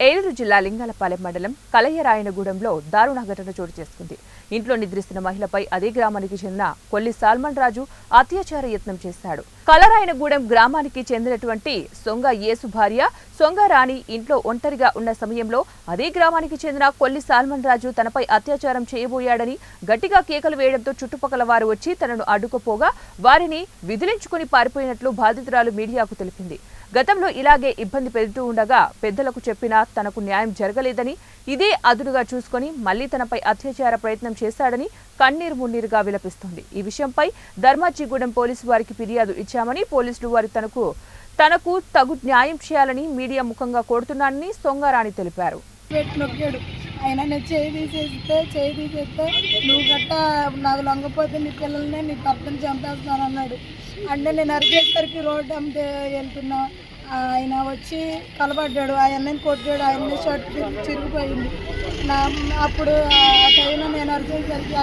ఏలూరు జిల్లా లింగాలపాలెం మండలం కలయ్యరాయనగూడెంలో దారుణ ఘటన చోటు చేసుకుంది. ఇంట్లో నిద్రిస్తున్న మహిళపై అదే గ్రామానికి చెందిన కొల్లి సాల్మన్ రాజు అత్యాచార యత్నం చేశాడు. కలరాయనగూడెం గ్రామానికి చెందినటువంటి సొంగ యేసు భార్య సొంగ రాణి ఇంట్లో ఒంటరిగా ఉన్న సమయంలో అదే గ్రామానికి చెందిన కొల్లి సాల్మన్ రాజు తనపై అత్యాచారం చేయబోయాడని గట్టిగా కేకలు వేయడంతో చుట్టుపక్కల వారు వచ్చి తనను అడ్డుకుపోగా వారిని విదిలించుకుని పారిపోయినట్లు బాధితురాలు మీడియాకు తెలిపింది. గతంలో ఇలాగే ఇబ్బంది పెడుతూ ఉండగా పెద్దలకు చెప్పినా తనకు న్యాయం జరగలేదని, ఇదే అదునుగా చూసుకొని మళ్లీ తనపై అత్యాచార ప్రయత్నం చేశాడని కన్నీరు మున్నీరుగా విలపిస్తోంది. ఈ విషయంపై ధర్మాజిగూడెం పోలీసు వారికి ఫిర్యాదు ఇచ్చామని, పోలీసులు వారు తనకు తగు న్యాయం చేయాలని మీడియా ముఖంగా కోరుతున్నానని సొంగారాణి తెలిపారు. ఆయన నేను చేయి తీసేస్తే నువ్వు గట్ట నాకు లొంగపోతే నీ పిల్లల్ని నీ భర్తను చంపేస్తాను అన్నాడు. అంటే నేను అరిగేసరికి రోడ్డు అమ్మితే వెళ్తున్నా, ఆయన వచ్చి కలబడ్డాడు, ఆయన్ని కొట్టాడు, ఆయన్ని షర్ట్ చిరిగిపోయింది. అప్పుడు ఆ టైంలో నేను అరిచేసరికి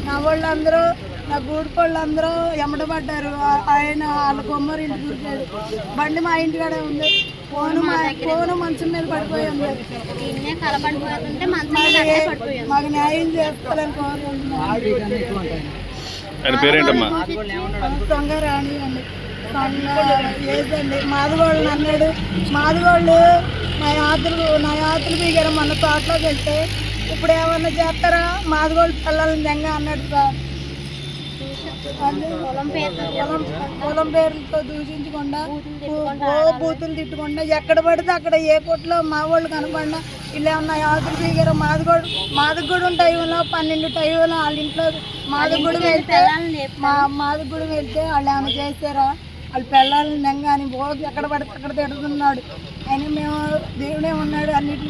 నా వాళ్ళందరూ నా గూడుకోళ్ళందరూ ఎమ్మడబడ్డారు. ఆయన వాళ్ళ కొమ్మరి ఇంటికి కూర్చాడు. బండి మా ఇంటికాడే ఉంది. ఫోను మంచం మీద పడిపోయి ఉంది. మాకు న్యాయం చేస్తారని కోరుకుంటున్నాను. సొంగరాణి అండి, ఏదండి మాదిగోళ్ళు అన్నాడు. మాదిగోళ్ళు నా యాత్రలు దిగారు. మన తోటలోకి వెళ్తే ఇప్పుడు ఏమన్నా చేస్తారా, మాదిగోళ్ళు పిల్లల్ని దెంగ అన్నాడు సార్. పొలం పేర్లతో దూషించకుండా, బూతులు తిట్టకుండా, ఎక్కడ పడితే అక్కడ ఏ కొట్లో మా వాళ్ళు కనపడినా వీళ్ళు ఏమన్నా యాత్ర దిగారు. మాదిగూడెం టైంలో 12 టైంలో వాళ్ళ ఇంట్లో మాదిగూడెం వెళ్తే వాళ్ళు ఏమైనా చేశారా, వాళ్ళ పిల్లల్ని దెంగ అని ఎక్కడ పడితే అక్కడ తిడుతున్నాడు. అయినా మేము దేవుడే ఉన్నాడు అన్నింటిలో